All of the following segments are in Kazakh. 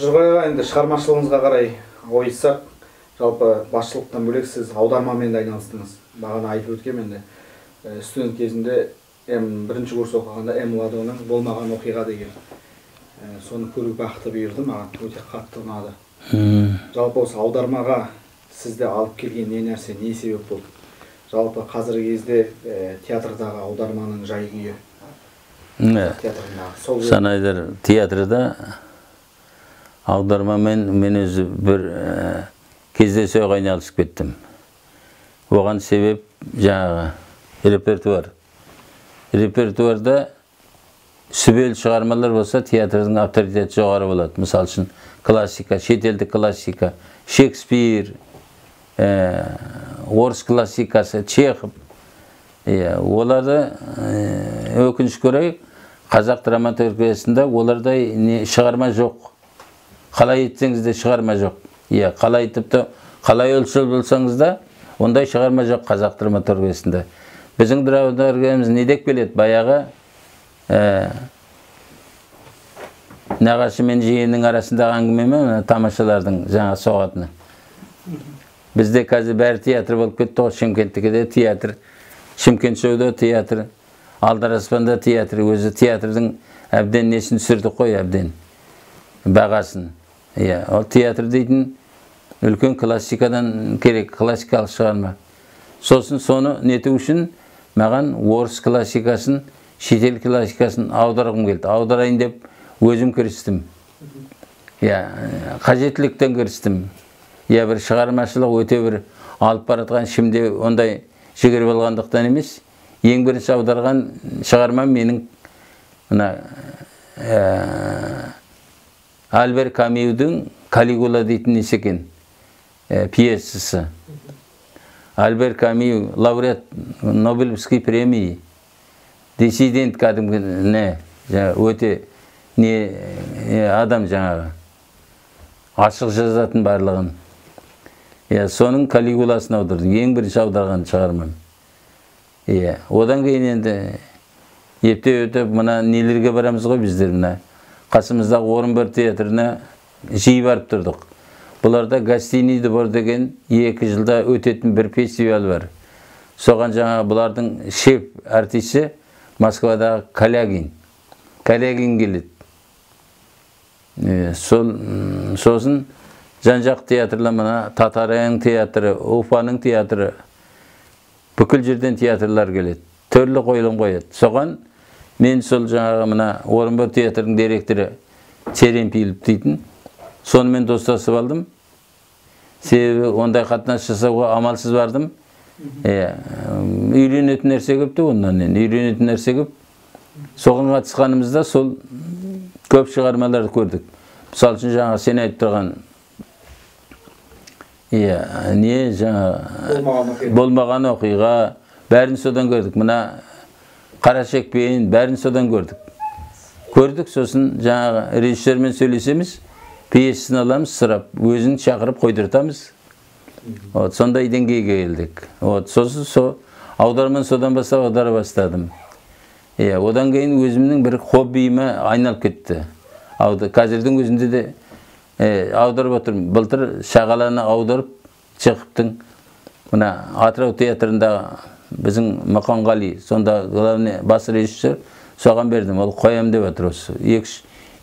Жырға енді шығармашылығыңызға қарай ойыссақ, жалпы басшылықтан бөлек сіз аудармамен де айналыстыңыз. Бағана айтып өткен енді студент кезінде бірінші курс оқығанда М. Ладоның болмаған оқиға деген соны көру бақыты бұйырды, маған өте қатты ұнады. Жалпы осы аудармаға сізді алып келген не нәрсе, не себеп болды? Жалпы қазіргі кезде театрдағы аударманың жай-күйі театрындағы. Санайдар театрда аудармамен мен өзі бір кездейсоқ айналысып кеттім. Оған себеп жаңағы репертуар. Репертуарда сүбелі шығармалар болса, театрдың авторитеті жоғары болады. Мысал үшін классика, шетелдік классика, Шекспир, орыс классикасы, Чехов. Оларды өкінішке орай қазақ драматургиясында олардай шығарма жоқ. Қалай етсеңіз де шығарма жоқ. Қалай тіпті қалай өлшел болсаңыз да ондай шығарма жоқ қазақ драматургиясында. Біздің драматургиямыз не деп келеді? Баяғы нағашы мен жиеннің арасындағы әңгіме ме, тамашалардың жаңа соғатыны. Бізде қазір бәрі театр болып кетті. Шымкенттікі де театр, Шымкент шоуда театр, Алдараспанда театр. Өзі театрдың әбден несін түсірдік қой, әбден бағасын. Ол театр дейтін үлкен классикадан керек, классикалық шығарма. Сосын соны нету үшін маған орыс классикасын, шетел классикасын аударғым келді. Аударайын деп өзім кірістім. Қажеттіліктен кірістім. Бір шығармашылық өте бір алып баратқан, шімде ондай жігер болғандықтан емес. Ең бірінші аударған шығармам менің Альбер Камюдің Калигула дейтін несі екен пьесасы. Альбер Камю лауреат Нобелевский премии, диссидент кәдімгі өте адам жаңағы ашық жазатын барлығын. Соның Калигуласын аудардым. Ең бірінші аударған шығармам. Одан кейін енді епте-өтіп мына нелерге барамыз ғой біздер, мына қасымыздағы Орынбор театрына жиі барып тұрдық. Бұларда гостиный двор деген 2 жылда өтетін бір фестиваль бар. Соған жаңа бұлардың шеф артисі Москвадағы Калягин келеді. Сосын жан-жақ театрлар, мына Татарияның театры, Уфаның театры, бүкіл жерден театрлар келеді. Түрлі қойылым қояды. Соған мен сол жаңағы мына Орынбор театрының директоры Черемпилов дейтін, сонымен достасып алдым. Себебі ондай қатынас жасауға амалсыз бардым. Үйренетін нәрсе көпті, ондан үйренетін нәрсе көп. Соған қатысқанымызда сол көп шығармаларды көрдік. Мысал үшін жаңа сен айтып тұрған болмаған оқиға, бәрін содан көрдік. Мына Қарашекпен бәрін содан көрдік. Сосын жаңағы режиссермен сөйлесеміз, пьесасын аламыз, сұрап, өзін шақырып қойдыртамыз. Сондай деңгейге келдік. Сосын аударман содан бастап аудара бастадым. Одан кейін өзімнің бір хоббиіме айналып кетті. Қазірдің өзінде де аударып отырмын. Былтыр Шағаланы аударып шығыптың. Мына Атырау театрында біздің Мұқанғали, сонда главный бас режиссер, соған бердім. Ол қоям деп отыр осы.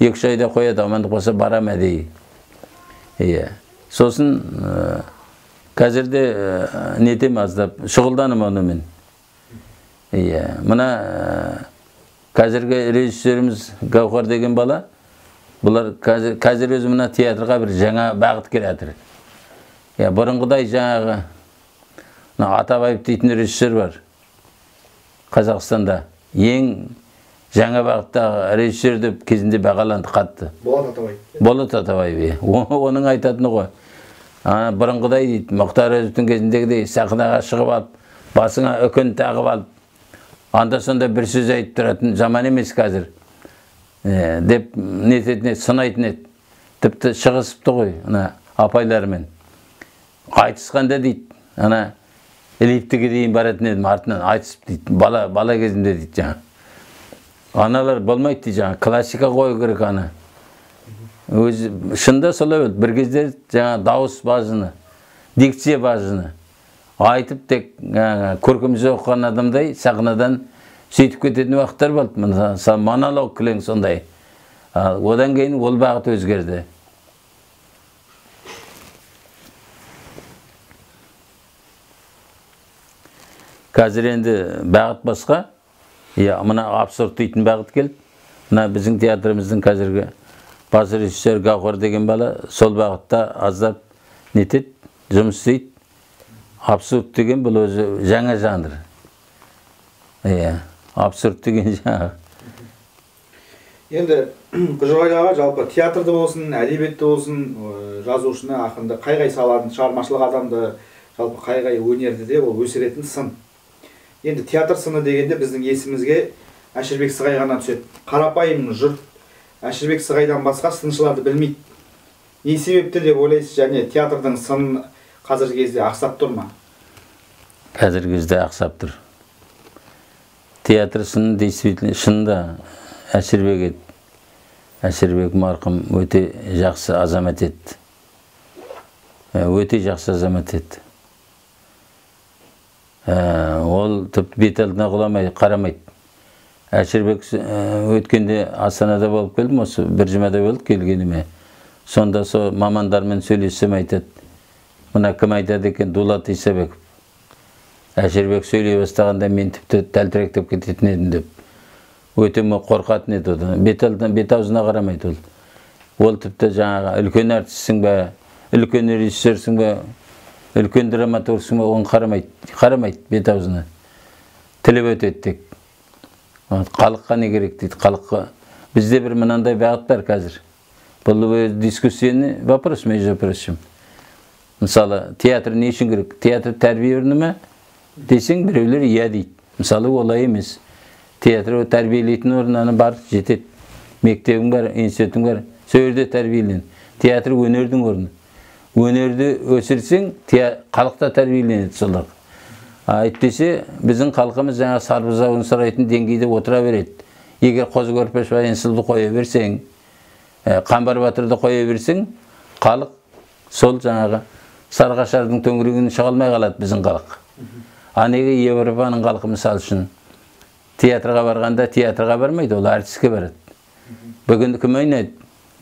2 айда қояды, амандық болса барам әдейі. Сосын қазірде нетем аздап, шұғылданым онымен. Мына қазіргі режиссеріміз Гаухар деген бала, бұлар қазір өзі мына театрға бір жаңа бағыт келатыр. Бұрынғыдай жаңағы Атабаев дейтін режиссер бар Қазақстанда. Ең жаңа бағыттағы режиссер деп кезінде бағаланды қатты. Болат Атабаев. Оның айтатыны ғой. Бұрынғыдай дейді, Мұхтар Әуезовтің кезіндегідей сахнаға шығып алып, басыңа үкін тағып алып, анда-сонда бір сөз айтып тұратын жаман емес қазір. Деп нететіне сынайтын еді. Тіпті шығысыпты ғой, апайларымен. Айтысқанда дейді, лифтіге дейін баратын едім, артынан айтысып дейді, бала кезімде дейді жаңа. Аналар болмайды дейді жаңа, классика қою керек ана. өзі шында солай болды. Бір кездер жаңа дауыс бажыны, дикция бажыны айтып тек көркемсөз оқыған адамдай сахнадан сөйтіп кететін уақыттар болды. Мысалы монолог кілең сондай. Одан кейін ол бағыт өзгерді. Қазір енді бағыт басқа. Мына абсурд дейтін бағыт келді. Мына біздің театрымыздың қазіргі бас режиссер Гаухар деген бала сол бағытта аздап нетеді, жұмыс істейді. Абсурд деген бұл өзі жаңа жанр. Абсурд деген жаңа. Енді Күжігай аға жалпы театрды болсын, әдебиетті болсын, жазушыны, ақынды, қай-қай саланың шығармашылық адамды, жалпы қай-қай өнерді де ол өсіретін сын. Енді театр сыны дегенде біздің есімізге Әшірбек Сығай ғана түседі. Қарапайым жұрт Әшірбек Сығайдан басқа сыншыларды білмейді. Не себепті деп ойлайсыз, және театрдың сынын қазіргі кезде ақсап тұр ма? Қазіргі кезде ақсап тұр. Театр сыны действительно шынында Әшірбек еді. Әшірбек марқұм өте жақсы азамат еді. Өте жақсы азамат еді. Ол тіпті бет алдына құламай, қарамайды. Әшірбек өткенде Астанада болып келдім, осы бір жұмада болды келгеніме. Сонда сол мамандармен сөйлессем айтады. Мына кім айтады екен, Дулат Исабеков. Әшірбек сөйлей бастағанда мен тіпті тәлтіректеп кететін едім деп. Өте қорқатын еді одан. Бет аузына қарамайды ол. Ол тіпті жаңағы үлкен артистсің бе, үлкен режиссерсің бе, үлкен драматургсың бе, оны қарамайды бет аузына. Тіліп өтеді тек. Халыққа не керек дейді, халыққа. Бізде бір мынандай бағыт бар қазір. Бұл дискуссияны вопрос между прочим. Мысалы, театр не үшін керек? Театр тәрбие орны ма? Десең, біреулер иә дейді. Мысалы, олай емес. Театр тәрбиелейтін орнаны бар, жетеді. Мектебің бар, институтың бар. Сол жерде тәрбиелен. Театр өнердің орны. Өнерді өсірсең, халықта тәрбиеленеді солар. Әйтпесе, біздің халқымыз жаңа сарбұзауын сұрайтын деңгейде отыра береді. Егер Қозы Көрпеш Баянсұлуды қоя берсең, Қамбар Батырды қоя берсең, халық сол жаңағы Сарғашардың төңірегінен шыға алмай қалады біздің халық. Неге Европаның халқы мысал үшін театрға барғанда театрға бармайды, ол артистке барады. Бүгін кім ойнайды?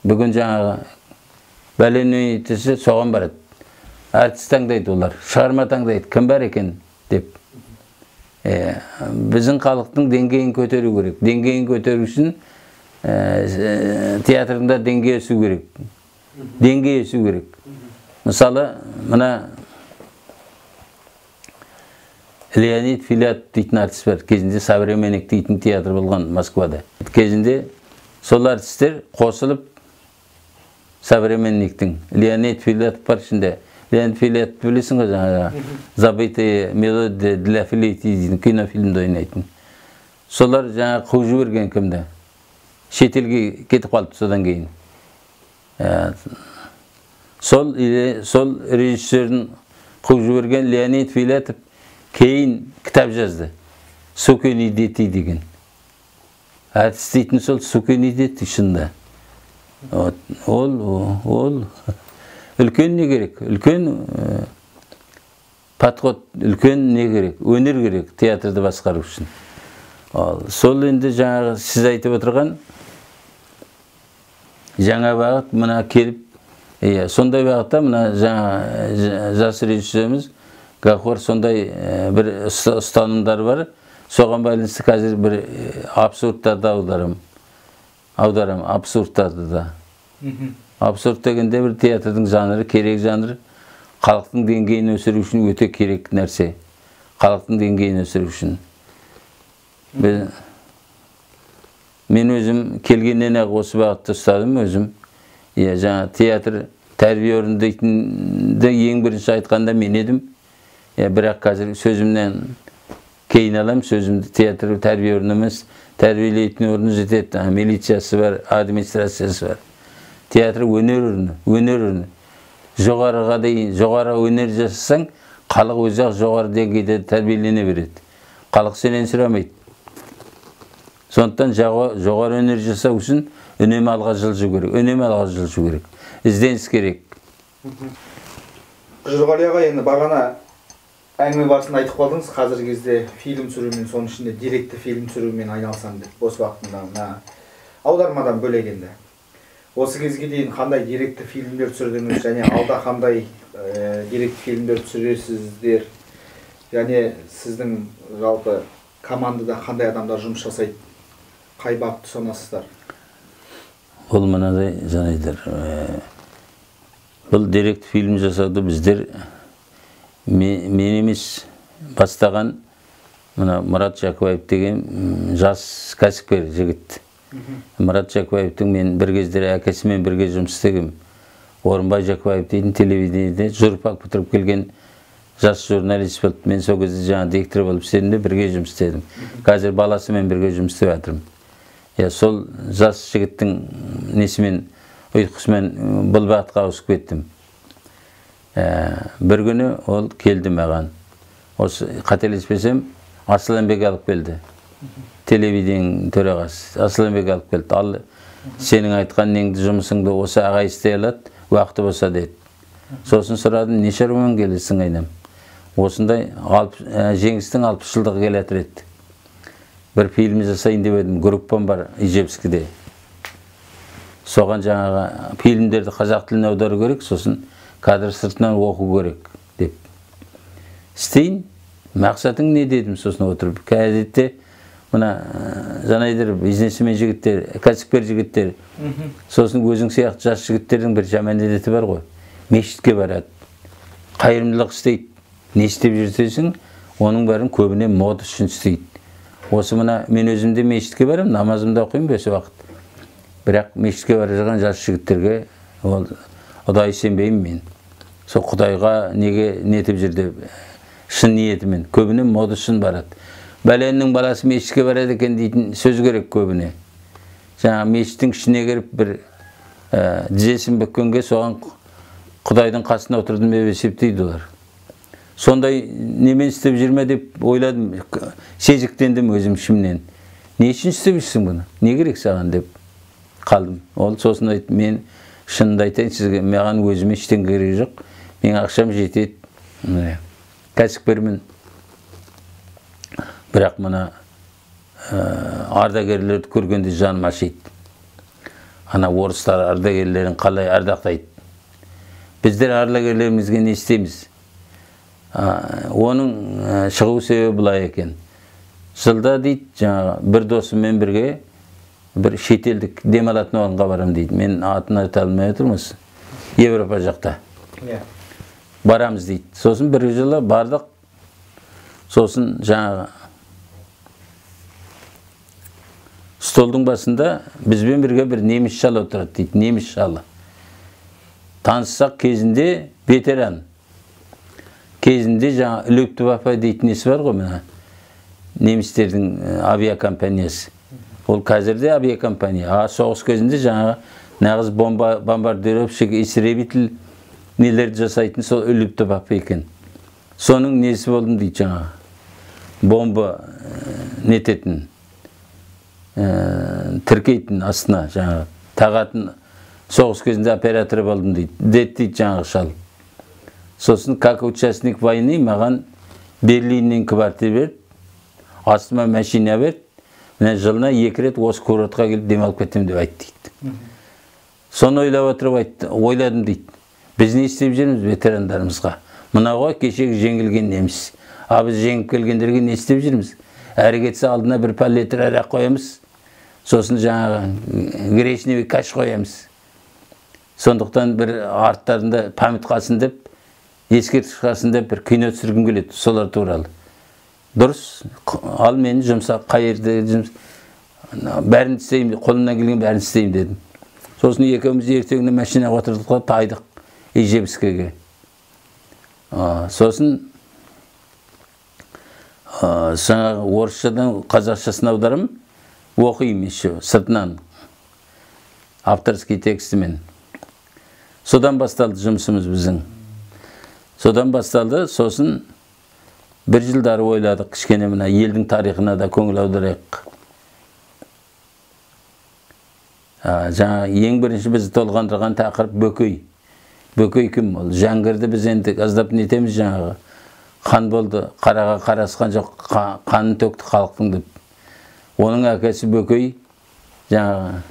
Бүгін жаңағы бәлен ойнайтысы соған барады. Артист таңдайды олар, шығарма таңдайды, кім бар екен деп. Біздің халықтың деңгейін көтеру керек. Деңгейін көтеру үшін театрында деңгей өсу керек. Деңгей өсу керек. Мысалы, мына Леонид Филатов дейтін артист бар. Кезінде Современник дейтін театр болған Москвада. Кезінде сол артисттер қосылып Современниктің Леонид Филатов бар ішінде. Леонид Филатов білесің ғой жаңағы «Забытые мелодии для флейты» дейтін кинофильмді ойнайтын. Солар жаңағы қуып жіберген кімді? Шетелге кетіп қалды содан кейін. Сол режиссердің қуып жіберген Леонид Филатов кейін кітап жазды. «Сукени дети» деген. Артист дейтін сол «Сукени дети» шында. Ол үлкен не керек? Үлкен подход, үлкен не керек? Өнер керек театрды басқару үшін. Сол енді жаңағы сіз айтып отырған жаңа бағыт мына келіп, сондай бағытта мына жаңа жас режиссеріміз Гаухар сондай бір ұстанымдар бар. Соған байланысты қазір бір абсурдтарды аударам, абсурдтарды да. Абсурд дегенде бір театрдың жанры, керек жанры, халықтың деңгейін өсіру үшін өте керек нәрсе. Халықтың деңгейін өсіру үшін. Мен өзім келгеннен ақ осы бағытты ұстадым өзім. Жаңа театр тәрбие орны дейтінді ең бірінші айтқанда мен едім. Бірақ қазір сөзімнен кейін алам, сөзімді театр тәрбие орны емес, тәрбиелейтін орны жетеді. Милициясы бар, администрациясы бар. Театр өнер орны. Жоғарыға дейін, жоғары өнер жасасаң, халық өзі жоғары деңгейде тәрбиелене береді. Халық сенен сұрамайды. Сондықтан жоғары өнер жасау үшін үнемі алға жылжу керек, үнемі алға жылжу керек. Ізденіс керек. Жұрғали аға, енді бағана әңгіме барысында айтып қалдыңыз, қазіргі кезде фильм түсірумен, соның ішінде деректі фильм түсірумен айналысамын деп, бос уақытымда аудармадан бөлек енді. Осы кезге дейін қандай деректі фильмдер түсірдіңіз, және алда қандай деректі фильмдер түсіресіздер, және сіздің жалпы командада қандай адамдар жұмыс жасайды, қай бағытты ұстанасыздар? Ол мынадай жанайдар. Бұл деректі фильм жасауды біздер мен емес бастаған Мұрат Жақыбаев деген жас кәсіпкер жігіт. Мұрат Жақыбаевтың мен бір кездері әкесімен бірге жұмыс істегем. Орынбай Жақыбаев дейтін телевидениеде журфак бітіріп келген жас журналист болды. Мен сол кезде жаңа диктор болып істедім де бірге жұмыс істедім. Қазір баласымен бірге жұмыс істеп жатырмын. Сол жас жігіттің несімен, ұйқысымен бұл бағытқа ауысып кеттім. Бір күні ол келді маған. Осы қателеспесем, Асыланбек алып келді. Телевидениенің төрағасы Асыланбек алып келді. Ал сенің айтқан неңді жұмысыңды осы ағай істей алады, уақыты болса деді. Сосын сұрадым, не шаруамен келесің айнам? Осындай жеңістің 60 жылдығы келатыр еді. Бір фильм жасайын деп едім, группам бар Ижевскіде. Соған жаңағы фильмдерді қазақ тіліне аудару керек, сосын кадр сыртынан оқу керек деп. Істейін, мақсатың не дедім, сосын отырып. Әдетте мына жанайдар бизнесмен жігіттер, кәсіпкер жігіттер, сосын өзің сияқты жас жігіттердің бір жаман әдеті бар ғой. Мешітке барады, қайырымдылық істейді. Не істеп жүрсесің, оның бәрін көбіне мод үшін істейді. Осы мына мен өзімде мешітке барам, намазымды оқимын бесі уақыт. Бірақ мешітке бара жатқан жас жігіттерге Құдай сенбеймін мен. Сол Құдайға неге нетіп жүр деп, шын ниетімен, көбіне мод үшін барады. Бәленнің баласы мешітке барады екен дейтін сөз керек көбіне. Жаңа мешіттің ішіне кіріп бір тізесін бүккенге соған Құдайдың қасына отырдым деп есептейді олар. Сондай немен істеп жүрме деп ойладым, сезіктендім өзім ішімнен. Не үшін істеп жүрсің бұны? Не керек саған деп қалдым. Ол сосын айтты, мен шынымды айтайын сізге, маған өзіме ештеңе керек жоқ. Мен ақшам жетеді. Кәсіпкермін. Бірақ мына ардагерлерді көргенде жаным ашиды. Ана орыстар ардагерлерін қалай ардақтайды. Біздер ардагерлерімізге не істейміз? Оның шығу себебі бұлай екен. Жылда дейді, жаңағы бір досыммен бірге бір шетелдік демалатын орынға барам дейді. Мен атын айта алмай отырмыз. Европа жақта. Барамыз дейді. Сосын бір жылы бардық. Сосын жаңағы столдың басында бізбен бірге бір неміс шал отырады дейді. Неміс шалы. Таныссақ кезінде ветеран. Кезінде жаңа Үлектіп апай дейтін несі бар ғой мына. Немістердің авиакомпаниясы. Ол қазірде авиакомпания. Соғыс кезінде жаңағы нағыз бомбардировщик, истребитель нелерді жасайтын сол Үлектіп апай екен. Соның несі болдым дейді жаңағы. Бомба нететін, тіркейтін астына жаңағы. Тағатын соғыс кезінде операторы болдым дейді. Дейді жаңағы шал. Сосын, как участник войны, маған Берлиннен квартира берді, астыма машина берді, мен жылына 2 рет осы курортқа келіп демалып кетем деп айтты дейді. Соны ойлап отырып ойладым дейді. Біз не істеп жүрміз ветерандарымызға? Мынауға кешегі жеңілген неміз. Біз жеңіп келгендерге не істеп жүрміз? Әрі кетсе алдына бір паллетр арақ қоямыз, сосын жаңағы гречневый каш қоямыз. Сондықтан бір арттарында память қалсын деп, ескерткіш қалсын деп бір кино түсіргім келеді, солар туралы. Дұрыс, ал мені жұмса, қайырды жұмыс, бәрін істеймін, қолымнан келген бәрін істеймін дедім. Сосын екеуміз ертеңіне машинаға отырдық, тайдық Ижевскіге. Сосын орысшадан қазақшасын аударым, оқимын еще, сыртынан, авторский текстімен. Содан басталды жұмысымыз біздің. Содан басталды, сосын бір жылдары ойладық, кішкене мына елдің тарихына да көңіл аударайық. жаңа ең бірінші бізді толғандырған тақырып бөкей. Бөкей кім? Ол Жәңгірді біз енді аздап нетеміз жаңағы. Хан болды, қараға қарасқан жоқ, қанын төкті халықтың деп. Оның әкесі бөкей жаңағы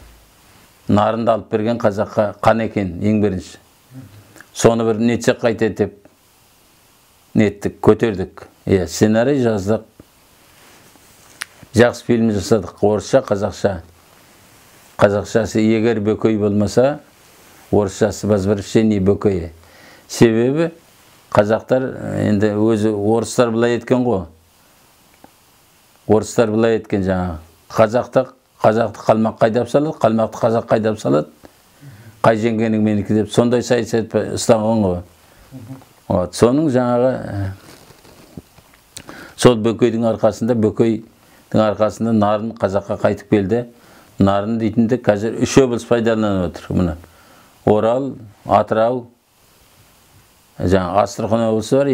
нарынды алып берген қазаққа қан екен ең бірінші. Соны бір нетсек қайтеді деп неттік, көтердік. Сценарий жаздық. Жақсы фильм жасадық, орысша, қазақша. Қазақшасы егер бөкей болмаса, орысшасы возвращение бөкейі. Себебі қазақтар енді өзі орыстар былай еткен ғой. Орыстар былай еткен жаңағы. Қазақты қалмақ қайдап салады, қалмақты қазақ қайдап салады. Қай жеңгенің менікі деп сондай саясат ұстанған ғой. Соның жаңағы сол бөкейдің арқасында нарын қазаққа қайтып келді. Нарын дейтінді қазір 3 облыс пайдаланып отыр. Мына Орал, Атырау, жаңа Астрахан облысы бар,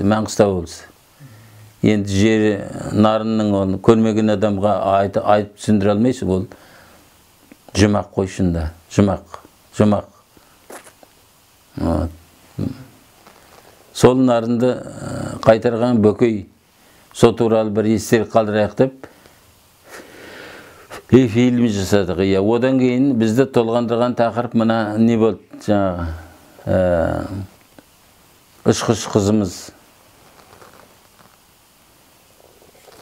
Маңғыстау облысы. Енді жері нарынның оны көрмеген адамға айтып түсіндіре алмайсың, ол жұмақ қойшында, жұмақ. Сол нарынды қайтарған бөкей, со туралы бір естелік қалдырайық деп фильм жасадық. Одан кейін бізді толғандырған тақырып мына не болды жаңағы ұшқыш қызымыз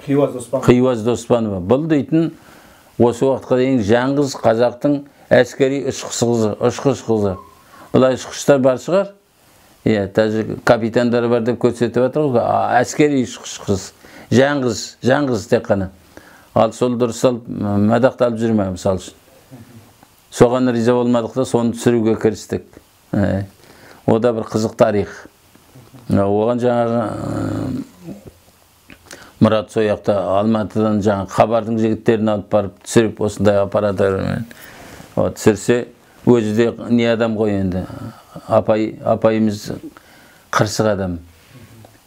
Қиуаз Доспанова. Бұл дейтін осы уақытқа дейін жаңғыз қазақтың әскери ұшқыш қызы. Бұлай ұшқыштар бар шығар. Тәжік капитандары бар деп көрсетіп жатыр ғой. Әскери ұшқыш қыз. Жаңғыз тек қана. Ал сол дұрыс салып, мадақталып жүрме, мысал үшін. Соған риза болмадық та, соны түсіруге кірістік. О да бір қызық тарих. Оған жаңағы Мұрат Сояқта Алматыдан жаңағы Хабардың жігіттерін алып барып түсіріп, осындай аппаратурмен түсірсе, өзі де не адам ғой енді. Апайымыз қырсық адам.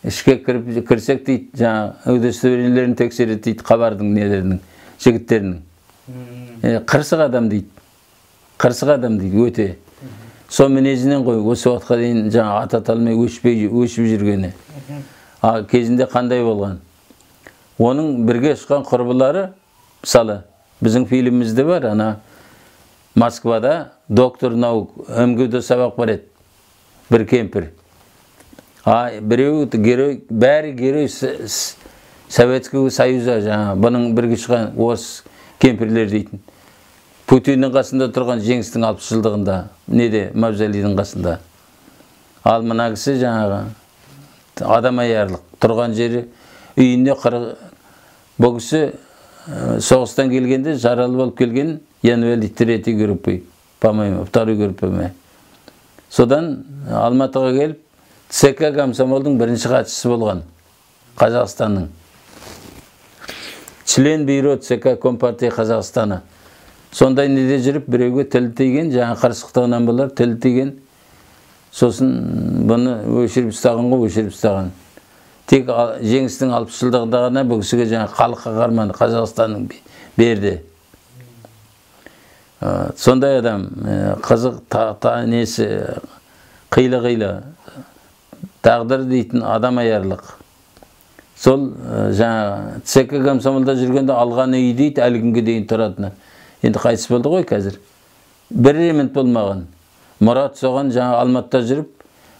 Ішке кірсек дейді, жаңағы удостоверениелерін тексереді дейді, Хабардың нелерінің, жігіттерінің. Қырсық адам дейді, өте. Сол мінезінен ғой, осы уақытқа дейін жаңа аталмай өшіп жүргені. Кезінде қандай болған? Оның бірге ұшқан құрбылары, мысалы, біздің фильмімізде бар, Москвада доктор наук МГУ-да сабақ бар еді, бір кемпір. Біреу герой, бәрі герой Советский Союза, бұның бірге ұшқан орыс кемпірлер дейтін. Путиннің қасында тұрған жеңістің 60 жылдығында, неде, мавзолейдің қасында. Ал мына кісі жаңағы адам аярлық, тұрған жері үйінде бұл кісі соғыстан келгенде, жаралы болып келген, янвель 3-й группы, по-моему, 2-й группы. Содан Алматыға келіп, ЦК комсомолдың бірінші хатшысы болған, Қазақстанның. Член бюро ЦК Компартия Қазақстаны. Сондай неде жүріп, біреуге тілі тиген, жаңа қарсықтығынан болар, тілі тиген. Сосын бұны өшіріп ұстаған. Тек жеңістің 60 жылдығында ғана бұл кісіге жаңа халық қаһарманы Қазақстанның берді. Сондай адам, қызық несі, қилы-қилы, тағдыр дейтін адам аярлық. Сол жаңа ЦК комсомолда жүргенде алған үй дейді, әлі күнге дейін тұратыны. Енді қайтыс болды ғой қазір. Бір ремонт болмаған. Мұрат соған жаңа Алматыда жүріп,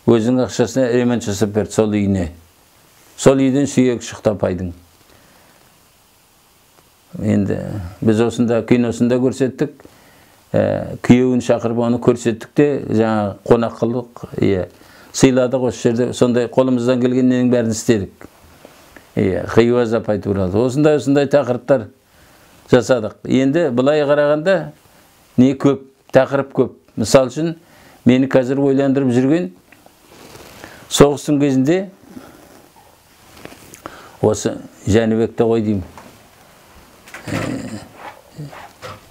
өзінің ақшасына ремонт жасап берді сол үйіне. Сол үйден сүйек шықты апайдың. Енді біз осында киносында көрсеттік. Күйеуін шақырып оны көрсеттік те, жаңа қонақ қылдық, сыйладық осы жерде, сондай қолымыздан келгеннің бәрін істедік. Қиуаз апай туралы. Осындай тақырыптар жасадық. Енді былай қарағанда не көп, тақырып көп. Мысал үшін, мені қазір ойландырып жүрген соғыстың кезінде осы Жәнібекті ғой деймін.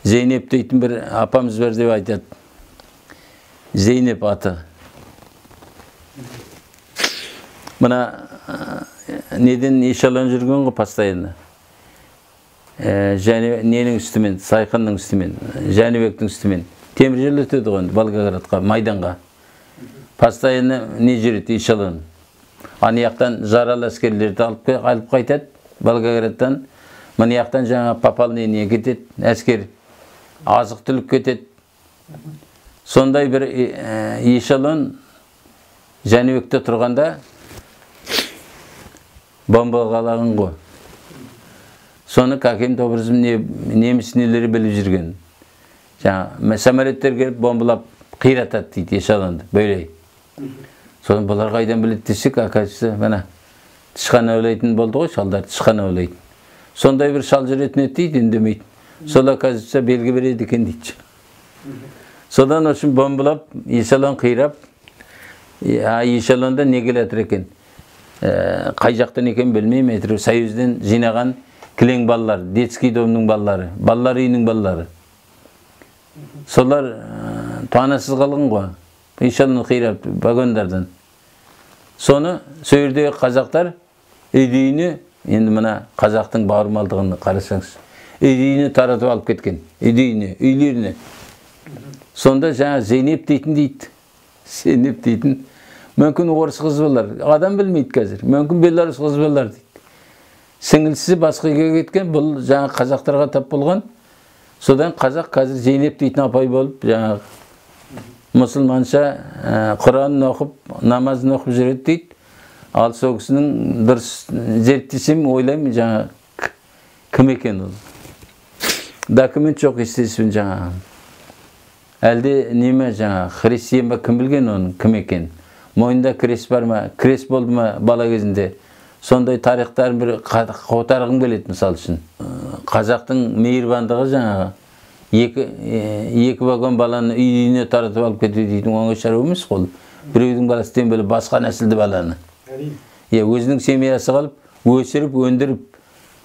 Зейнеп дейтін бір апамыз бар деп айтады. Зейнеп аты. Мына неден эшелон жүрген ғой постоянно. және ненің үстімен, Сайқынның үстімен, Жәнібектің үстімен темір жол өтеді ғой Волгоградқа, Майданға. Постоянно не жүреді, эшелон. Ана жақтан жаралы әскерлерді алып қайтады Волгоградтан. Мына жақтан жаңа пополнение кетеді, әскер азық түлік кетеді. Сондай бір эшелон Жәнібекте тұрғанда бомбалаған ғой. Соны каким-то образом неміс нелері біліп жүрген. Жаңа самолеттер келіп бомбалап қиратады дейді эшелонды, бөлей. Соны бұлар қайдан біледі десек, оказывается, мына тышқан аулайтын болды ғой, шалдар тышқан аулайтын. Сондай бір шал жүретін еді дейді, үндемейді. Сол оказывается белгі береді екен дейді. Содан үшін бомбалап, эшелон қирап, эшелонда не келетір екен? Қай жақтан екен білмеймін, әйтеуір Союзден жинаған кілең балалар, детский домның балалары, балалар үйінің балалары. Солар туанасыз қалған ғой, эшелон қирап вагондардан. Соны сөйірдегі қазақтар үйдейіне, енді мына қазақтың бауырмалдығын қарасаңыз, үйдейіне таратып алып кеткен, үйдейіне, үйлеріне. Сонда жаңа Зейнеп дейтін дейді, Зейнеп дейтін, мүмкін орыс қыз болар, адам білмейді қазір, мүмкін белорус қыз болар дейді. Сіңілсі басқа үйге кеткен, бұл жаңа қазақтарға тап болған. Содан қазақ қазір Зейнеп дейтін апай болып, жаңа мұсылманша Құранын оқып, намазын оқып жүреді дейді. Ал сол кісінің дұрыс зерттесем, ойлаймын жаңа кім екен ол. Документ жоқ, естествен жаңа. Әлде неме жаңа христиан ба, кім білген оның кім екен? Мойында крест бар ма, крест болды ма бала кезінде? Сондай тарихтарын бір қотарғым келеді мысал үшін. Қазақтың мейірбандығы жаңағы екі вагон баланы үйіне таратып алып кетеді дейтін оңай шаруа емес қой. Біреудің баласынан бөліп басқа нәсілді баланы. Өзінің семьясы қалып, өсіріп, өндіріп,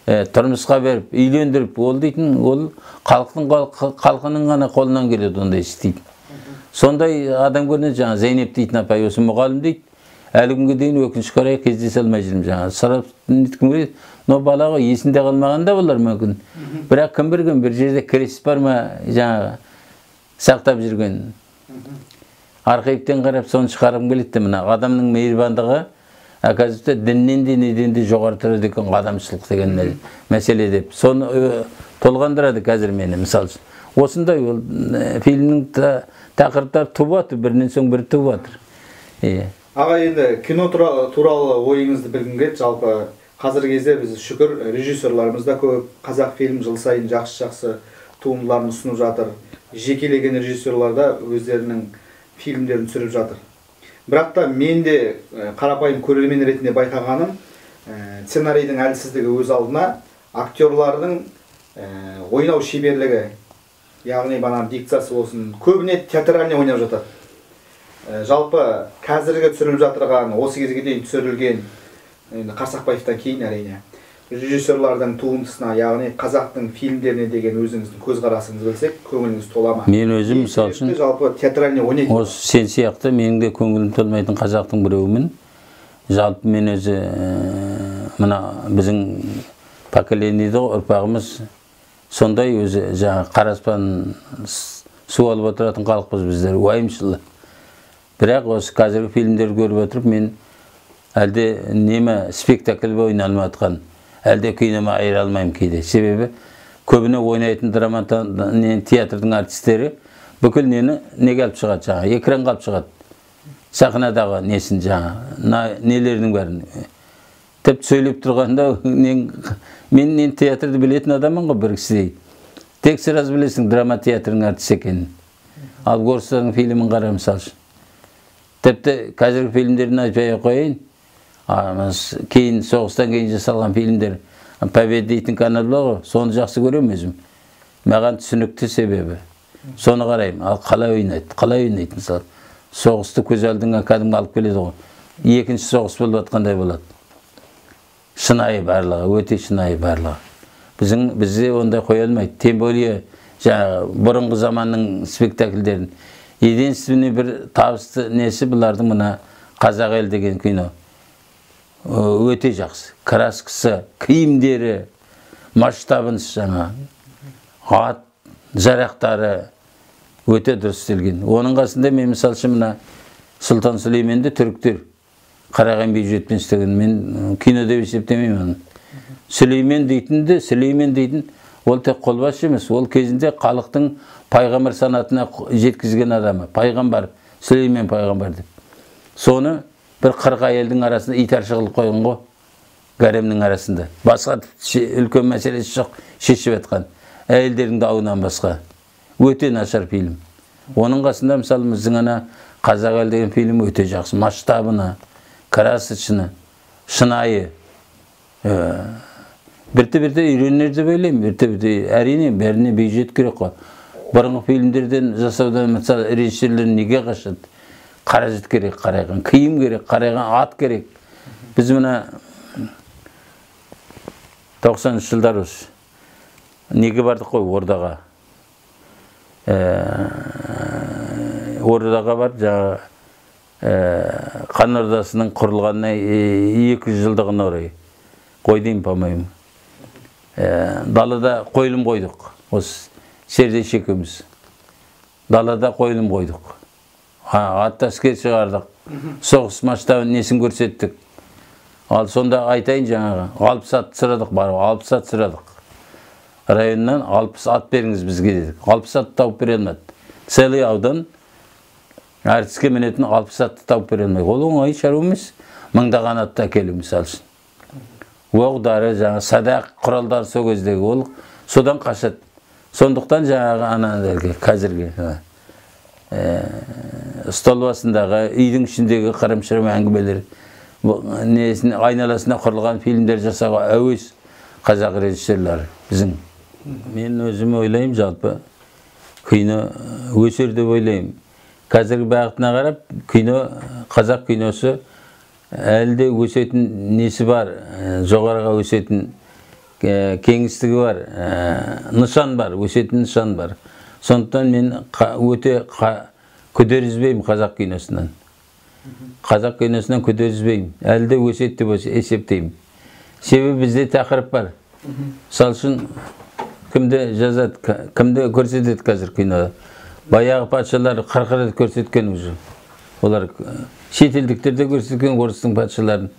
тұрмысқа беріп, үйлендіріп, ол дейтін, ол халқының ғана қолынан келеді ондай істейді. Сондай адам көрінеді жаңа Зейнеп дейтін апай, осы мұғалім дейді. Әлі күнге дейін өкінішке орай кездесе алмай жүрмін жаңа. Сұрап неткім келеді, но бала ғой, есінде қалмағанда болар мүмкін. Бірақ кім білген, бір жерде крест бар ма жаңа сақтап жүрген. Архивтен қарап соны шығарғым келеді мына адамның мейірбандығы, оказывается, діннен де неден де жоғары тұрады екен адамшылық деген мәселе деп. Соны толғандырады қазір мені мысал үшін. Осындай ол фильмнің тақырыптары туып жатыр, бірінен соң бірі туып жатыр. Аға, енді кино туралы ойыңызды білгім келеді. Жалпы қазіргі кезде біз шүкір режиссерларымыз да көп, қазақ фильм жыл сайын жақсы туындыларын ұсынып жатыр. Жекелеген режиссерлар да өздерінің фильмдерін түсіріп жатыр. Бірақ та мен де қарапайым көрермен ретінде байқағаным, сценарийдің әлсіздігі өз алдына актерлардың ойнау шеберлігі, яғни бана дикциясы болсын, көбіне театральный ойнап жатады. Жалпы қазіргі түсіріліп жатырған, осы кезге дейін түсірілген, Қарсақбаевтан кейін әрине, режиссерлардың туындысына, яғни қазақтың фильмдеріне деген өзіңіздің көзқарасыңызды білсек, көңіліңіз тола ма? Мен өзім мысал үшін жалпы театральный ойнайды. Осы сен сияқты менің де көңілім толмайтын қазақтың біреуімін. Жалпы мен өзі мына біздің поколениеде ұрпағымыз сондай өзі жаңа қараспан су алып отыратын халықпыз біздер, уайымшыл. Бірақ осы қазіргі фильмдер көріп отырып, мен әлде неме спектакль ойналмай атқан, әлде кинома айыра алмаймын кейде. Себебі көбіне ойнайтын драма театрдың артистері бүкіл неге алып шығады жаңа, экранға алып шығады. Сахнадағы несін жаңа, нелердің бәрін. Тіпті сөйлеп тұрғанда, мен театрды білетін адамын ғой бір кісідей. Тек сразу білесің драма театрының артисі екенін. Ал орыстардың фильмін қара мысал үшін. Тіпті қазіргі фильмдерін айтпай қойын, кейін соғыстан кейін жасалған фильмдер, Победа дейтін канал бар ғой, соны жақсы көремін өзім. Маған түсінікті себебі. Соны қараймын, ал қалай ойнайды мысалы. Соғысты көз алдыңа кәдімгі алып келеді ғой. Екінші соғыс болып жатқандай болады. Шынайы барлығы, өте шынайы барлығы. Бізде ондай қоя алмайды. Тем более бұрынғы заманның спектакльдерін. Единственный бір табысты несі бұлардың мына Қазақ ел деген кино. Өте жақсы. Краскасы, киімдері, масштабын жаңа ат жарақтары өте дұрыс істелген. Оның қасында мен мысалы үшін мына Сұлтан Сүлейменді түріктер қараған бюджетпен істеген. Мен кино деп есептемеймін оны. Сүлеймен дейтін ол тек қолбасшы емес, ол кезінде халықтың пайғамбар санатына жеткізген адамы, пайғамбар, Сүлеймен пайғамбар деп. Соны бір 40 әйелдің арасында итаршы қылып қойған ғой, гаремнің арасында. Басқа үлкен мәселесі жоқ, шешіп жатқан. Әйелдердің дауынан басқа. Өте нашар фильм. Оның қасында мысалы біздің ана Қазақ елі деген фильм өте жақсы. Масштабына, красочына, шынайы. Бірте-бірте үйренер деп ойлаймын. Бірте-бірте әрине бәріне бюджет керек қой. Бұрынғы фильмдерден жасаудан мысалы режиссерлер неге қашады? Қаражат керек, қарайған киім керек, қарайған ат керек. Біз мына 90 жылдар осы. Неге бардық қой Ордаға? Ордаға бар, жаңа Қан Ордасының құрылғанына 200 жылдығына орай. Қойдайым, по-моему. Далада қойылым қойдық. Осы Сердеш екеуміз. Далада қойылым қойдық. Атты әскер шығардық. Соғыс масштабын несін көрсеттік. Ал сонда айтайын жаңағы 60 ат сұрадық, бар 60 ат сұрадық. Районнан 60 ат беріңіз бізге дедік. 60 ат тауып бере алмады. Целый аудан әртіске мінетін 60 атты тауып бере алмайды. Ол оңай шаруа емес. Мыңдаған атты әкелу мысалы үшін. Оқ-дары, жаңа садақ құралдары сол кездегі ол содан қашады. Сондықтан жаңағы аналарға қазірге стол басындағы үйдің ішіндегі қарамшырым әңгімелер айналасына құрылған фильмдер жасауға әуес қазақ режиссерлары біздің. Мен өзім ойлаймын, жалпы кино өсер деп ойлаймын. Қазіргі бағытына қарап, қазақ киносы әлде өсетін несі бар, жоғарыға өсетін кеңістігі бар, нышан бар, өсетін нышан бар. Сондықтан мен өте күдер үзбеймін қазақ киносынан. Қазақ киносынан күдер үзбеймін. Әлде өсет деп есептеймін. Себебі бізде тақырып бар. Мысалы үшін кімді жазады, кімді көрсетеді қазір кинода. Баяғы патшалар 40 рет көрсеткен уже. Олар шетелдіктерде көрсеткен орыстың патшаларын.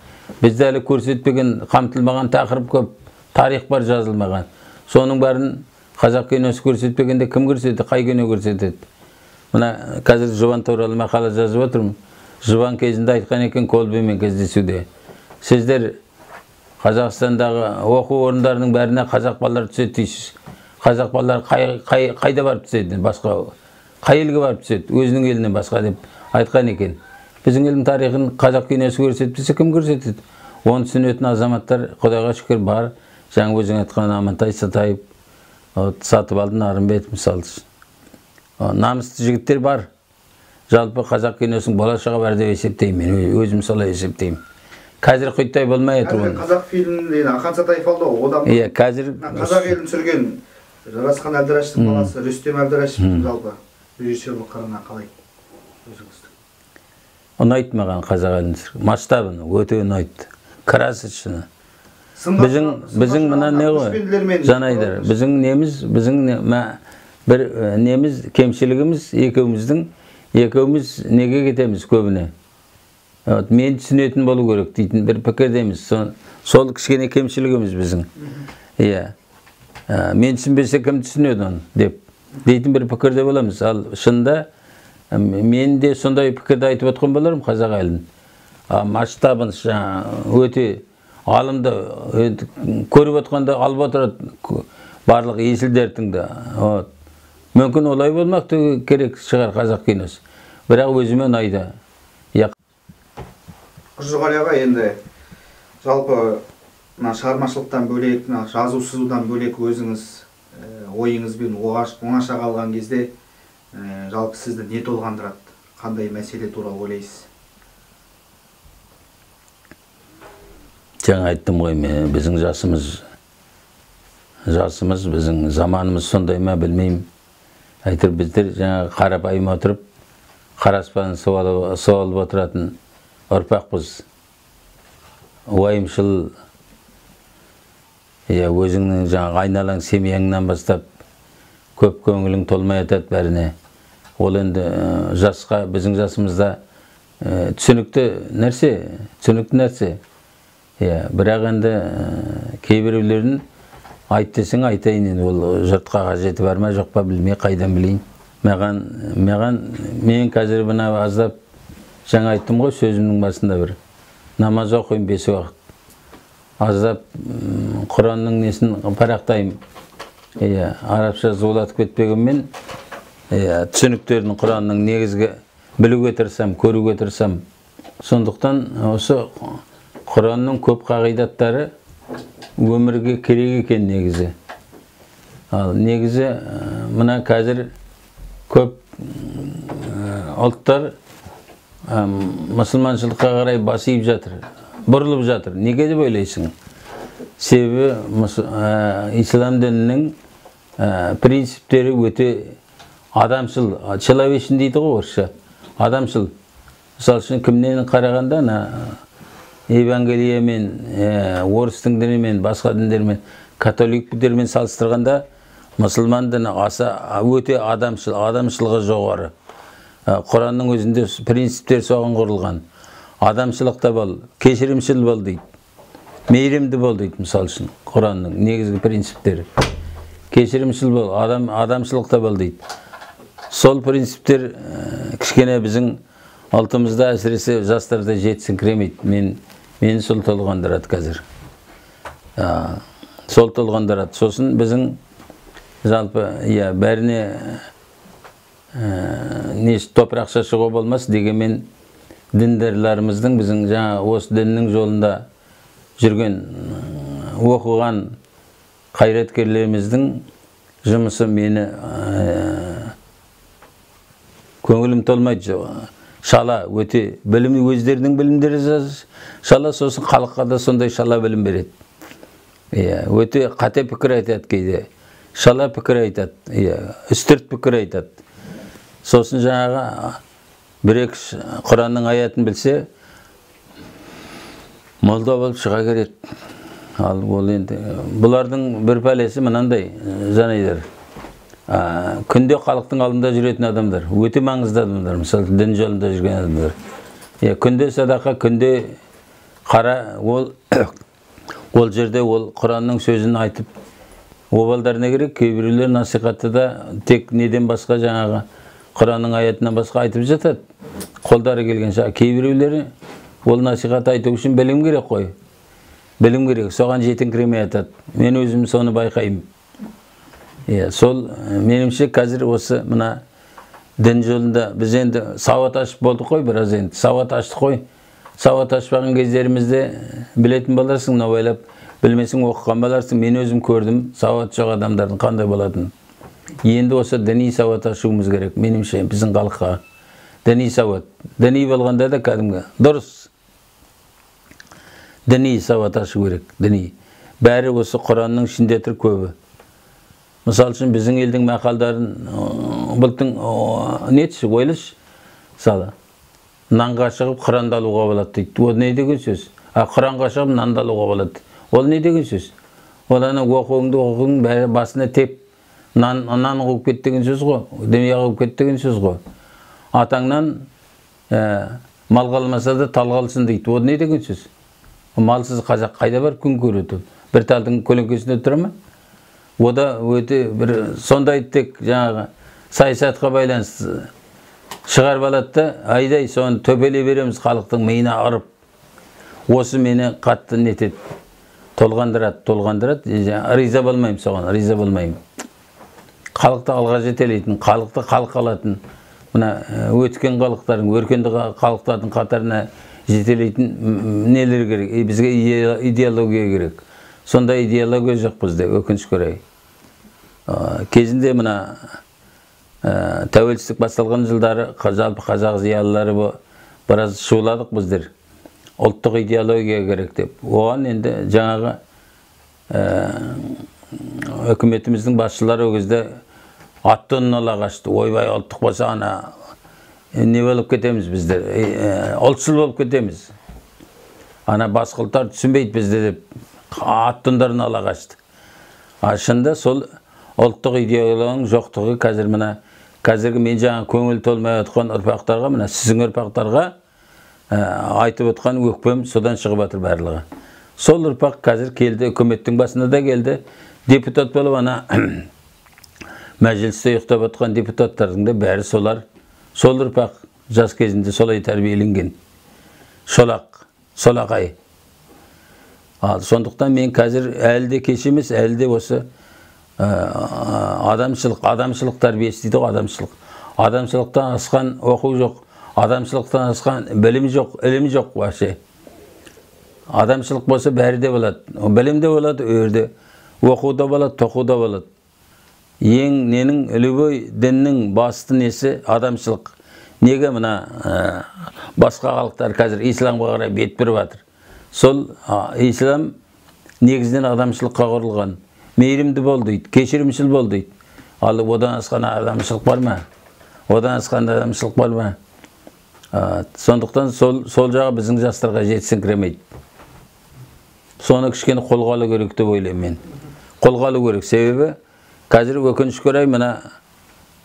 Бізде әлі көрсетпеген, қамтылмаған тақырып көп, тарих бар жазылмаған. Соның барын қазақ киносы көрсетпегенде кім көрсетеді, қай кино көрсетеді? Мына қазір Жұбан туралы мақала жазып отырмын. Жұбан кезінде айтқан екен Колбинмен кездесуде. Сіздер Қазақстандағы оқу орындарының бәріне қазақ балалар түседі дейсіз. Қазақ балалар қайда барып түседі? Басқа қай елге барып түседі? Өзінің елінен басқа деп айтқан екен. Біздің елдің тарихын қазақ киносы көрсетпесе кім көрсетеді? Оны түсінетін азаматтар Құдайға шүкір бар. Жаңа өзің айтқан Амантай Сатаев, Сатыбалды Нарымбетов мысалы. Намысты жігіттер бар. Жалпы қазақ киносының болашағы бар деп есептеймін. Мен өзім солай есептеймін. Қазір құйттай болмай отыр оны. Қазақ фильмінде Ақан Сатаев алды ғой, одан иә, қазір қазақ елін сүрген Жарасқан Әбдірашевтың баласы Рүстем Әбдірашевтың жалпы режиссерлік қырына қалай өзіңізді? Ұнайды маған қазақ елін сүрген. Масштабын өте ұнайды. Красочны. Біздің мына не ғой? Жанайдар. Біздің неміз кемшілігіміз екеуміз неге кетеміз көбіне? Мен түсінетін болу керек дейтін бір пікірдеміз. Сол кішкене кемшілігіміз біздің. Иә. Мен түсінбесе кім түсінеді оны деп дейтін бір пікірде боламыз. Ал шында мен де сондай пікірді айтып отқан боларым қазақ елін. Масштабын өте алымды көріп отқанда алып отырады барлық есілдердің. Мүмкін олай болмақ керек шығар қазақ киносы. Бірақ өзіме ұнайды. Құржығали аға, енді жалпы шығармашылықтан бөлек, жазу сызудан бөлек өзіңіз ойыңызбен оңаша қалған кезде жалпы сізді не толғандырады? Қандай мәселе туралы ойлайсыз? Жаңа айттым ғой, біздің жасымыз, біздің заманымыз сондай ма білмеймін. Әйтір біздер жаңа қарапайым отырып, қараспан суалып отыратын ұрпақпыз. Уайымшыл, өзіңнің жаңағы айналаң семьяңнан бастап көп көңілің толмай жатады бәріне. Ол енді жасқа, біздің жасымызда түсінікті нәрсе. Бірақ енді кейбіреулердің айт десең айтайын, ол жұртқа қажеті бар ма, жоқ па білмей, қайдан білейін. Мен қазір мына аздап жаңа айттым ғой сөзімнің басында бір. Намаз оқимын 5 уақыт. Аздап Құранның несін парақтаймын. Арабша зулатып кетпегенмен, түсініктердің Құранның негізгі білуге тырысам, көруге тырысам. Сондықтан осы Құранның көп қағидаттары өмірге керек екен негізі. Ал негізі мына қазір көп ұлттар мұсылманшылыққа қарай басып жатыр, бұрылып жатыр. Неге деп ойлайсың? Себебі ислам дінінің принциптері өте адамшыл, человечный дейді ғой орысша. Адамшыл. Мысалы үшін кімнен қарағанда Евангелиямен, орыстың дінімен, басқа діндермен, католик діндермен салыстырғанда мұсылман діні өте адамшылығы жоғары. Құранның өзінде принциптер соған құрылған. Адамшылықта бол, кешірімшіл бол дейді. Мейірімді бол дейді, мысалы үшін Құранның негізгі принциптері. Кешірімшіл бол, адамшылықта бол дейді. Сол принциптер кішкене біздің ұлтымызда әсіресе жастарда жетісіңкіремейді. Мені сол толғандырады қазір. Сол толғандырады. Сосын біздің жалпы бәріне топырақ шашуға болмас дегенмен діндарларымыздың біздің жаңа осы діннің жолында жүрген оқыған қайраткерлеріміздің жұмысы мені көңілім толмайды. Шала өте білімі, өздерінің білімдері шала, сосын халыққа да сондай шала білім береді. Өте қате пікір айтады кейде. Шала пікір айтады, үстірт пікір айтады. Сосын жаңағы бір-екі Құранның аятын білсе, молда болып шыға кереді. Ал ол енді бұлардың бір пәлесі мынандай жанайдар. Күнде халықтың алдында жүретін адамдар, өте маңызды адамдар, мысалы дін жолында жүрген адамдар. Күнде садақа, күнде қара, ол жерде ол Құранның сөзін айтып, обалдарына керек, кейбіреулер насихатты да тек неден басқа жаңағы Құранның аятынан басқа айтып жатады. Қолдары келгенше, кейбіреулері ол насихат айту үшін білім керек қой. Білім керек, соған жетіңкіремей атады. Мен өзім соны байқаймын. Сол менімше қазір осы мына дін жолында біз енді сауат ашып болдық қой, біраз енді сауат аштық қой. Сауат ашпаған кездерімізде білетін боларсың, ойлап білмесің оқыған боларсың. Мен өзім көрдім сауат жоқ адамдардың қандай болатынын. Енді осы діни сауат ашуымыз керек, менімше біздің халыққа. Діни сауат. Діни болғанда да кәдімгі дұрыс. Діни сауат ашу керек, діни. Бәрі осы Құранның ішінде тұр көбі. Мысал үшін біздің елдің мақалдарын бұлттың нетші, ойлыш, мысалы, нанға шығып Құранды алуға болады дейді. Ол не деген сөз? Құранға шығып нанды алуға болады. Ол не деген сөз? Ол ана оқуыңды бәрі басына теп, нан қуып кет деген сөз ғой, дүние қуып кет деген сөз ғой. Атаңнан мал қалмаса да тал қалсын дейді. Ол не деген сөз? Малсыз қазақ қайда бар күн көреді? Бір талдың көлеңкесінде тұра ма? Ода өте бір сондай тек жаңағы саясатқа байланысты шығарып алады да, айдай соны төпелей береміз халықтың миына ұрып. Осы мені қатты нетеді, толғандырады. Риза болмаймын соған, риза болмаймын. Халықты алға жетелейтін, халықты халық алатын, мына өткен халықтардың, өркенді халықтардың қатарына жетелейтін нелер керек, бізге идеология керек. Сондай идеология жоқ бізде, өкінішке орай. Кезінде мына тәуелсіздік басталған жылдары жалпы қазақ зиялылары біраз шуладық біздер. Ұлттық идеология керек деп. Оған енді жаңағы үкіметіміздің басшылары ол кезде аттан ала қашты. Ойбай, ұлттық болса ана не болып кетеміз біздер, ұлтшыл болып кетеміз. Ана басқа ұлттар түсінбейді бізде деп аттандарын ала қашты. Ашында сол ұлттық идеологияның жоқтығы қазіргі мен жаңа көңіл толмай отқан ұрпақтарға, мына сіздің ұрпақтарға айтып отқан өкпем содан шығып жатыр барлығы. Сол ұрпақ қазір келді, үкіметтің басына да келді, депутат болып ана мәжілісте ұйықтап отқан депутаттардың да бәрі солар. Сол ұрпақ жас кезінде солай тәрбиеленген. Солақай. Сондықтан мен қазір әлі де кеш емес, әлі де осы адамшылық тәрбиесі дейді ғой, адамшылық. Адамшылықтан асқан оқу жоқ, адамшылықтан асқан білім жоқ, ілім жоқ вообще. Адамшылық болса бәрі де болады. Білім де болады, өрде. Оқу да болады, тоқу да болады. Ең ненің любой діннің басты несі адамшылық. Неге мына басқа халықтар қазір исламға қарай бет бұрып жатыр? Сол ислам негізінен адамшылыққа құрылған. Мейірімді бол дейді, кешірімшіл бол дейді. Ал одан асқан адамшылық бар ма? Одан асқан адамшылық бар ма? Сондықтан сол жағы біздің жастарға жетісіңкіремейді. Соны кішкене қолға алу керек деп ойлаймын мен. Қолға алу керек. Себебі қазір өкінішке орай мына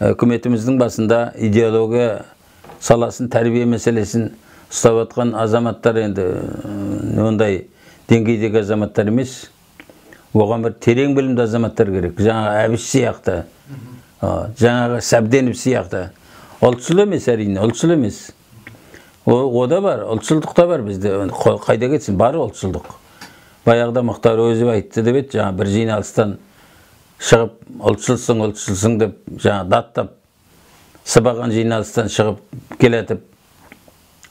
үкіметіміздің басында идеология саласын, тәрбие мәселесін ұстап отқан азаматтар енді ондай деңгейдегі азаматтар емес. Оған бір терең білімді азаматтар керек. Жаңағы Әбіш сияқты, жаңағы Сәбденов сияқты. Ұлтшыл емес әрине, ұлтшыл емес. О да бар, ұлтшылдық та бар бізде. Қайда кетсін, бар ұлтшылдық. Баяғыда Мұхтар Әуезов айтты деп еді, жаңа бір жиналыстан шығып, ұлтшылсың деп, жаңа даттап, сыбаған жиналыстан шығып келетіп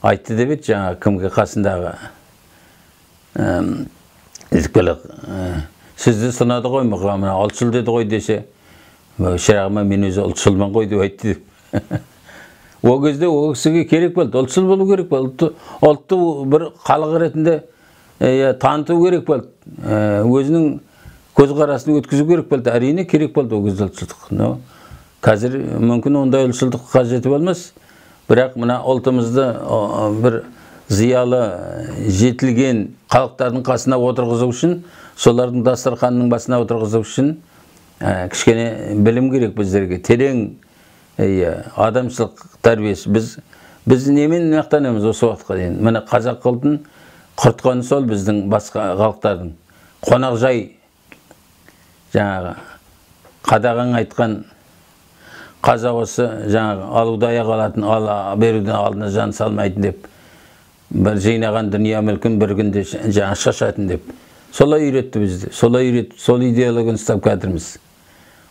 айтты деп еді, жаңа кімге қасындағы сізді сынады ғой мұға, ұлтшыл деді ғой десе, шырағыма мен өзі ұлтшылман ғой деп айтты деп. О кезде о кісіге керек болды, ұлтшыл болу керек болды, ұлтты бір халық ретінде таныту керек болды, өзінің көзқарасын өткізу керек болды, әрине керек болды о кезде ұлтшылдық. Қазір мүмкін ондай ұлтшылдық қажеті болмас, бірақ мына ұлтымызды бір зиялы, жетілген халықтардың қасына отырғызу үшін, солардың дастарханының басына отырғызу үшін кішкене білім керек біздерге, терең адамшылық тәрбиесі. Біз немен мақтанамыз осы уақытқа дейін? Міне қазақ ұлтын құртқаны сол біздің басқа халықтардың. Қонақжай, жаңағы қадағаң айтқан қазақ осы жаңағы алуды аяқ алатын, беруден алдына жан салмайтын деп, бір жинаған дүние мүлкін бір күнде жаңа шашатын деп. Солай үйретті бізді, сол идеологияны ұстап кәдірміз.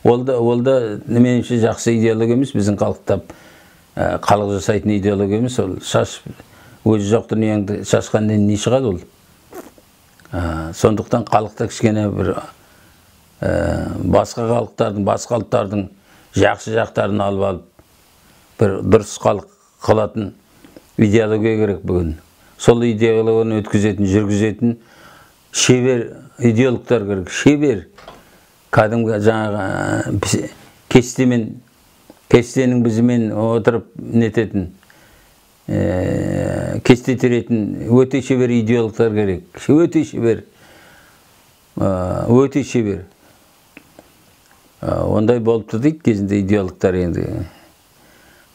Ол да меніңше жақсы идеология емес, біздің халықтап халық жасайтын идеология емес. Ол шашып, өзі жоқ дүниеңді шашқаннан не шығады ол? Сондықтан халықта кішкене бір басқа халықтардың, басқа ұлттардың жақсы жақтарын алып, бір дұрыс халық қылатын идеология керек бүгін. Сол идеологияны өткізетін, жүргізетін шебер идеологтар керек, шебер. Кәдімгі жаңағы кестенің бізімен отырып нететін, кесте теретін өте шебер идеологтар керек. Өте шебер. Ондай болыпты дейді кезінде идеологтар енді.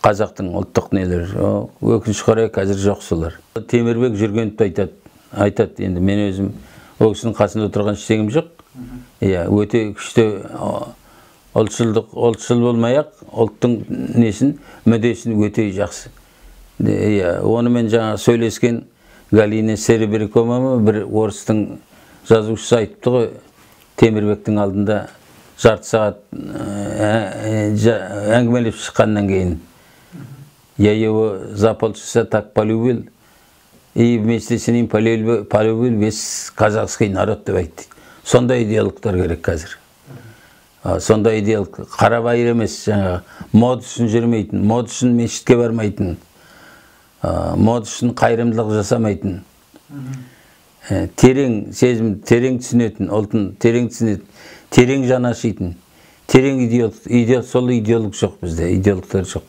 Қазақтың ұлттық нелер. Өкінішке орай қазір жоқ солар. Темірбек Жүргеновті айтады. Енді мен өзім ол кісінің қасында отырған ештеңем жоқ. Өте күшті ұлтшыл болмай-ақ, ұлттың несін, мүддесін өте жақсы. Онымен жаңа сөйлескен Галина Серебрякова бір орыстың жазушысы айтыпты ғой, Темірбектің алдында жарты сағат әңгімелеп шыққаннан кейін. Я его за полчаса так полюбил, и вместе с ним полюбил весь казахский народ деп айтты. Сондай идеологтар керек қазір. Сондай идеолог, қарабайыр емес, жаңағы мод үшін жүрмейтін, мод үшін мешітке бармайтын, мод үшін қайырымдылық жасамайтын, терең сезім, терең түсінетін, ұлтын терең түсінетін, терең жан ашитын, терең идеолог, сол идеолог жоқ бізде, идеологтар жоқ.